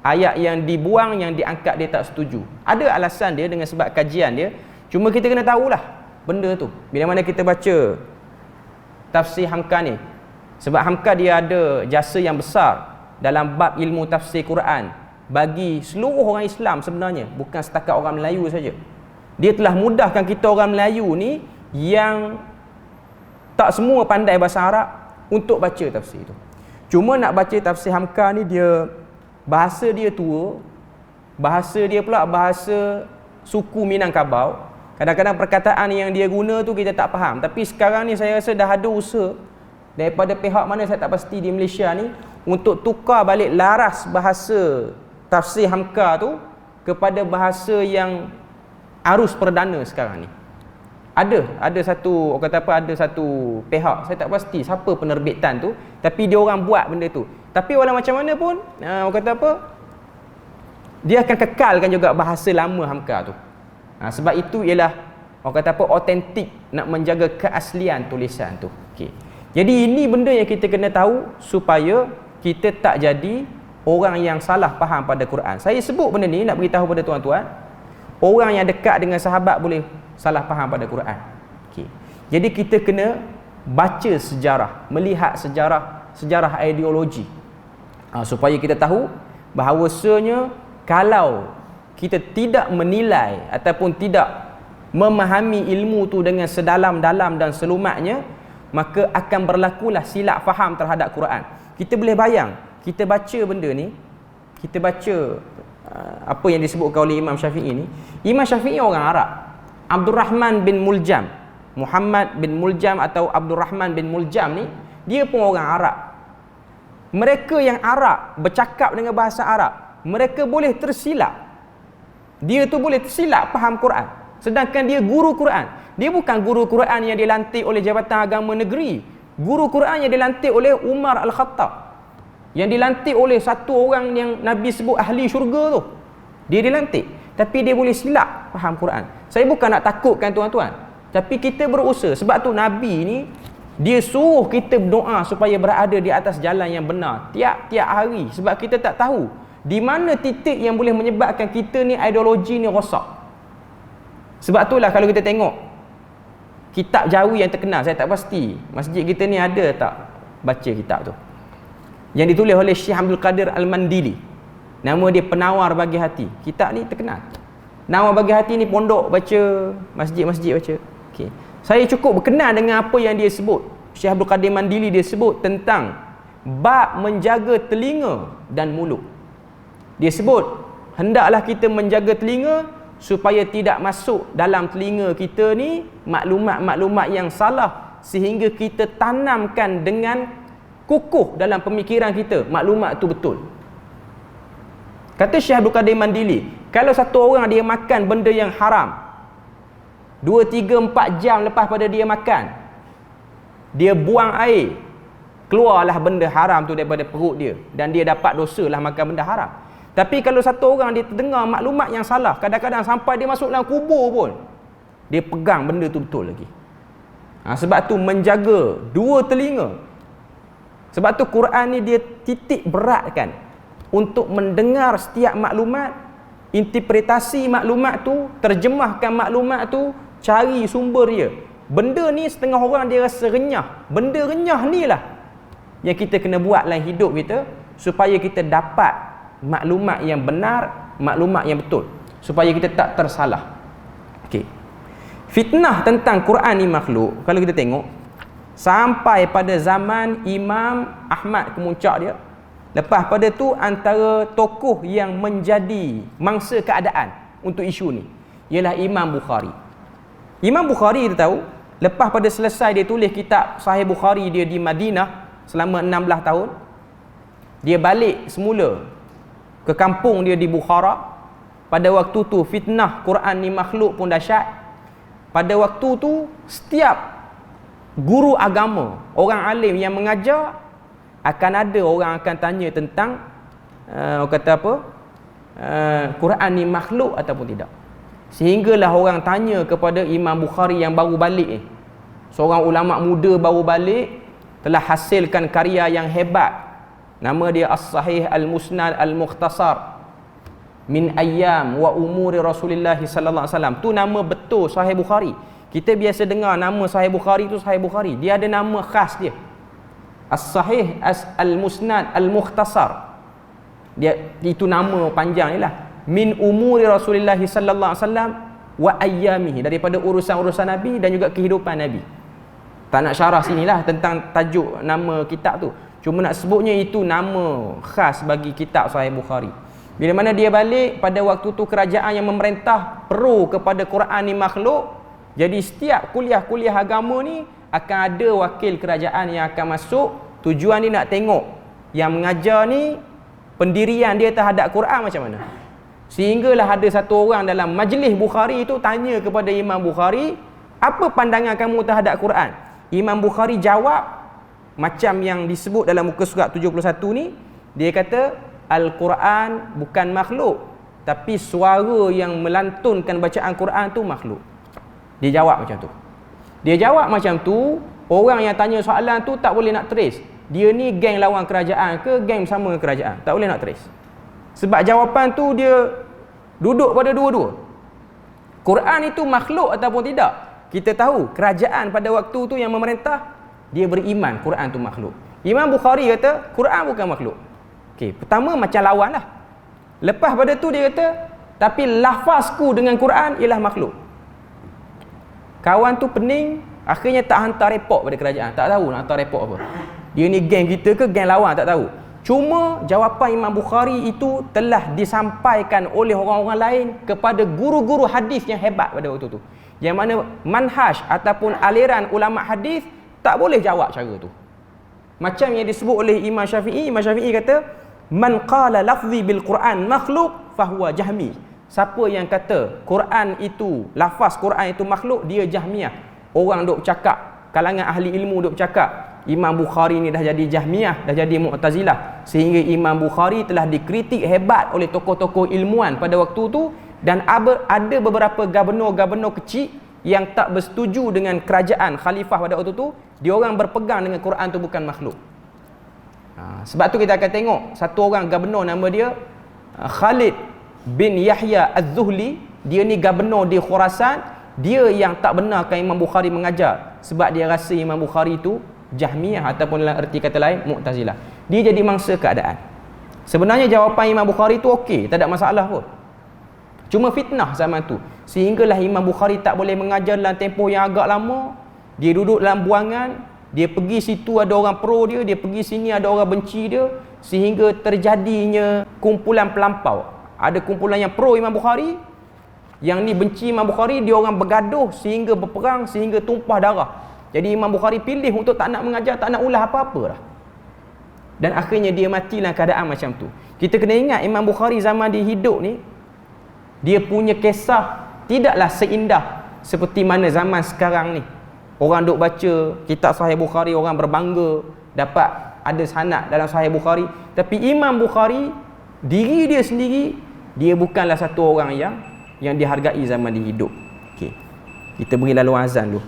ayat yang dibuang, yang diangkat, dia tak setuju. Ada alasan dia dengan sebab kajian dia. Cuma kita kena tahulah benda tu bila mana kita baca tafsir Hamka ni. Sebab Hamka dia ada jasa yang besar dalam bab ilmu tafsir Quran bagi seluruh orang Islam sebenarnya, bukan setakat orang Melayu saja. Dia telah mudahkan kita orang Melayu ni yang tak semua pandai bahasa Arab untuk baca tafsir tu. Cuma nak baca tafsir Hamka ni, dia bahasa dia tua, bahasa dia pula bahasa suku Minangkabau. Kadang-kadang perkataan yang dia guna tu kita tak faham. Tapi sekarang ni saya rasa dah ada usaha daripada pihak mana saya tak pasti di Malaysia ni untuk tukar balik laras bahasa tafsir Hamka tu kepada bahasa yang arus perdana sekarang ni. Ada satu, orang kata apa, ada satu pihak, saya tak pasti siapa penerbitan tu, tapi dia orang buat benda tu. Tapi walau macam mana pun, orang kata apa, dia akan kekalkan juga bahasa lama Hamka tu. Sebab itu ialah, orang kata apa, autentik, nak menjaga keaslian tulisan tu. Okay. Jadi ini benda yang kita kena tahu supaya kita tak jadi orang yang salah faham pada Quran. Saya sebut benda ni nak beritahu pada tuan-tuan, orang yang dekat dengan sahabat boleh salah faham pada Quran. Okay. Jadi kita kena baca sejarah, melihat sejarah ideologi, supaya kita tahu bahawasanya kalau kita tidak menilai ataupun tidak memahami ilmu tu dengan sedalam-dalam dan selumatnya, maka akan berlakulah silap faham terhadap Quran. Kita boleh bayang, kita baca benda ni, kita baca apa yang disebutkan oleh Imam Syafi'i ni. Imam Syafi'i orang Arab. Abdul Rahman bin Muljam Muhammad bin Muljam atau Abdul Rahman bin Muljam ni, dia pun orang Arab. Mereka yang Arab bercakap dengan bahasa Arab, mereka boleh tersilap. Dia tu boleh tersilap faham Quran. Sedangkan dia guru Quran. Dia bukan guru Quran yang dilantik oleh Jabatan Agama Negeri. Guru Quran yang dilantik oleh Umar Al-Khattab. Yang dilantik oleh satu orang yang Nabi sebut ahli syurga tu. Dia dilantik. Tapi dia boleh silap faham Quran. Saya bukan nak takutkan tuan-tuan. Tapi kita berusaha. Sebab tu Nabi ni, dia suruh kita berdoa supaya berada di atas jalan yang benar. Tiap-tiap hari. Sebab kita tak tahu di mana titik yang boleh menyebabkan kita ni ideologi ni rosak. Sebab itulah kalau kita tengok kitab Jawi yang terkenal, saya tak pasti masjid kita ni ada tak baca kitab tu, yang ditulis oleh Syekh Abdul Qadir Al-Mandili. Nama dia Penawar Bagi Hati. Kitab ni terkenal. Nawar Bagi Hati ni pondok baca, masjid-masjid baca. Okay. Saya cukup berkenal dengan apa yang dia sebut. Syekh Abdul Qadir Mandili dia sebut tentang bab menjaga telinga dan mulut. Dia sebut hendaklah kita menjaga telinga supaya tidak masuk dalam telinga kita ni maklumat-maklumat yang salah, sehingga kita tanamkan dengan kukuh dalam pemikiran kita maklumat tu betul. Kata Syekh Abdul Qadir Mandili, kalau satu orang dia makan benda yang haram, 2, 3, 4 jam lepas pada dia makan, dia buang air, keluarlah benda haram tu daripada perut dia, dan dia dapat dosa lah makan benda haram. Tapi kalau satu orang dia terdengar maklumat yang salah, kadang-kadang sampai dia masuk dalam kubur pun, dia pegang benda tu betul lagi. Sebab tu menjaga dua telinga. Sebab tu Quran ni dia titik beratkan untuk mendengar setiap maklumat, interpretasi maklumat tu, terjemahkan maklumat tu, cari sumber dia. Benda ni setengah orang dia rasa renyah. Benda renyah ni lah yang kita kena buat dalam hidup kita, supaya kita dapat maklumat yang benar, maklumat yang betul, supaya kita tak tersalah. Okey. Fitnah tentang Quran ni makhluk, kalau kita tengok sampai pada zaman Imam Ahmad kemuncak dia. Lepas pada tu antara tokoh yang menjadi mangsa keadaan untuk isu ni ialah Imam Bukhari. Imam Bukhari kita tahu, lepas pada selesai dia tulis kitab Sahih Bukhari dia di Madinah selama 16 tahun, dia balik semula ke kampung dia di Bukhara. Pada waktu tu fitnah Quran ni makhluk pun dahsyat. Pada waktu tu setiap guru agama, orang alim yang mengajar, akan ada orang akan tanya tentang kata apa, Quran ni makhluk ataupun tidak. Sehinggalah orang tanya kepada Imam Bukhari yang baru balik ni, seorang ulama muda baru balik, telah hasilkan karya yang hebat. Nama dia As-Sahih Al-Musnad Al-Mukhtasar min ayyam wa umuri Rasulullah sallallahu alaihi wasallam. Tu nama betul Sahih Bukhari. Kita biasa dengar nama Sahih Bukhari tu Sahih Bukhari. Dia ada nama khas dia. As-Sahih Al-Musnad Al-Mukhtasar. Dia itu nama panjang ni lah. Min umuri Rasulullah sallallahu alaihi wasallam wa ayyamihi, daripada urusan-urusan Nabi dan juga kehidupan Nabi. Tak nak syarah sinilah tentang tajuk nama kitab tu. Cuma nak sebutnya itu nama khas bagi kitab Sahih Bukhari. Bila mana dia balik, pada waktu tu kerajaan yang memerintah pro kepada Quran ni makhluk. Jadi setiap kuliah-kuliah agama ni akan ada wakil kerajaan yang akan masuk. Tujuan dia nak tengok yang mengajar ni pendirian dia terhadap Quran macam mana. Sehinggalah ada satu orang dalam majlis Bukhari itu tanya kepada Imam Bukhari, apa pandangan kamu terhadap Quran? Imam Bukhari jawab macam yang disebut dalam muka surat 71 ni. Dia kata Al-Quran bukan makhluk, tapi suara yang melantunkan bacaan Quran tu makhluk. Dia jawab macam tu. Dia jawab macam tu, orang yang tanya soalan tu tak boleh nak trace dia ni geng lawan kerajaan ke geng bersama kerajaan. Tak boleh nak trace. Sebab jawapan tu dia duduk pada dua-dua. Quran itu makhluk ataupun tidak, kita tahu kerajaan pada waktu tu yang memerintah, dia beriman Quran tu makhluk. Imam Bukhari kata Quran bukan makhluk. Okey, pertama macam lawan lah. Lepas pada tu dia kata, tapi lafazku dengan Quran ialah makhluk. Kawan tu pening, akhirnya tak hantar report pada kerajaan. Tak tahu nak hantar report apa. Dia ni geng kita ke geng lawan, tak tahu. Cuma jawapan Imam Bukhari itu telah disampaikan oleh orang-orang lain kepada guru-guru hadis yang hebat pada waktu tu. Yang mana manhaj ataupun aliran ulama hadis tak boleh jawab cara tu. Macam yang disebut oleh Imam Syafi'i kata, man qala lafzi bil Quran makhluk fahuwa jahmi. Siapa yang kata Quran itu, lafaz Quran itu makhluk, dia Jahmiyah. Orang duk cakap, kalangan ahli ilmu duk cakap, Imam Bukhari ni dah jadi Jahmiyah, dah jadi Mu'tazilah, sehingga Imam Bukhari telah dikritik hebat oleh tokoh-tokoh ilmuwan pada waktu tu, dan ada beberapa gubernur-gubernur kecil yang tak bersetuju dengan kerajaan khalifah pada waktu tu. Dia orang berpegang dengan Quran tu bukan makhluk. Sebab tu kita akan tengok satu orang gubernur, nama dia Khalid bin Yahya Az-Zuhli. Dia ni gubernur di Khurasan. Dia yang tak benarkan Imam Bukhari mengajar, sebab dia rasa Imam Bukhari tu Jahmiyah ataupun dalam erti kata lain Mu'tazilah. Dia jadi mangsa keadaan. Sebenarnya jawapan Imam Bukhari tu okey, tak ada masalah pun. Cuma fitnah zaman tu, sehinggalah Imam Bukhari tak boleh mengajar dalam tempoh yang agak lama. Dia duduk dalam buangan, dia pergi situ ada orang pro dia, dia pergi sini ada orang benci dia, sehingga terjadinya kumpulan pelampau. Ada kumpulan yang pro Imam Bukhari, yang ni benci Imam Bukhari, dia orang bergaduh sehingga berperang, sehingga tumpah darah. Jadi Imam Bukhari pilih untuk tak nak mengajar, tak nak ulah apa-apa dah. Dan akhirnya dia mati dalam keadaan macam tu. Kita kena ingat Imam Bukhari zaman dia hidup ni, dia punya kisah tidaklah seindah seperti mana zaman sekarang ni. Orang duk baca kitab Sahih Bukhari, orang berbangga dapat ada sanad dalam Sahih Bukhari. Tapi Imam Bukhari, diri dia sendiri, dia bukanlah satu orang yang dihargai zaman dia hidup. Okey. Kita beri lalu azan dulu.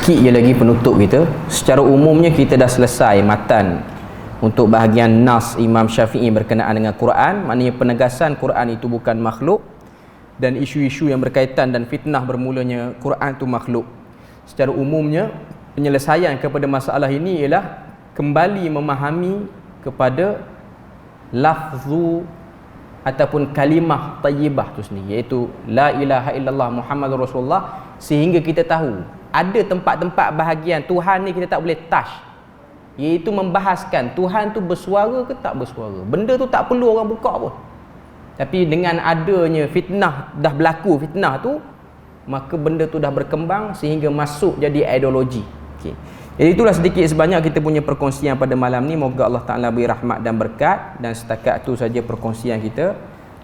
Sikit je lagi penutup kita. Secara umumnya kita dah selesai matan untuk bahagian nas Imam Syafi'i berkenaan dengan Quran, maknanya penegasan Quran itu bukan makhluk, dan isu-isu yang berkaitan dan fitnah bermulanya Quran itu makhluk. Secara umumnya penyelesaian kepada masalah ini ialah kembali memahami kepada lafzu ataupun kalimah tayyibah tu sendiri, iaitu la ilaha illallah Muhammadur Rasulullah, sehingga kita tahu ada tempat-tempat bahagian Tuhan ni kita tak boleh touch, iaitu membahaskan Tuhan tu bersuara ke tak bersuara. Benda tu tak perlu orang buka pun, tapi dengan adanya fitnah, dah berlaku fitnah tu, maka benda tu dah berkembang sehingga masuk jadi ideologi. Okay. Jadi itulah sedikit sebanyak kita punya perkongsian pada malam ni. Moga Allah Ta'ala beri rahmat dan berkat. Dan setakat tu saja perkongsian kita.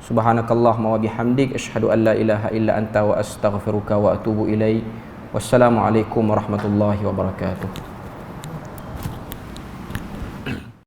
Subhanakallahumma wa bihamdik, asyhadu an la ilaha illa anta wa astaghfiruka wa atubu ilaik. Wassalamualaikum warahmatullahi wabarakatuh.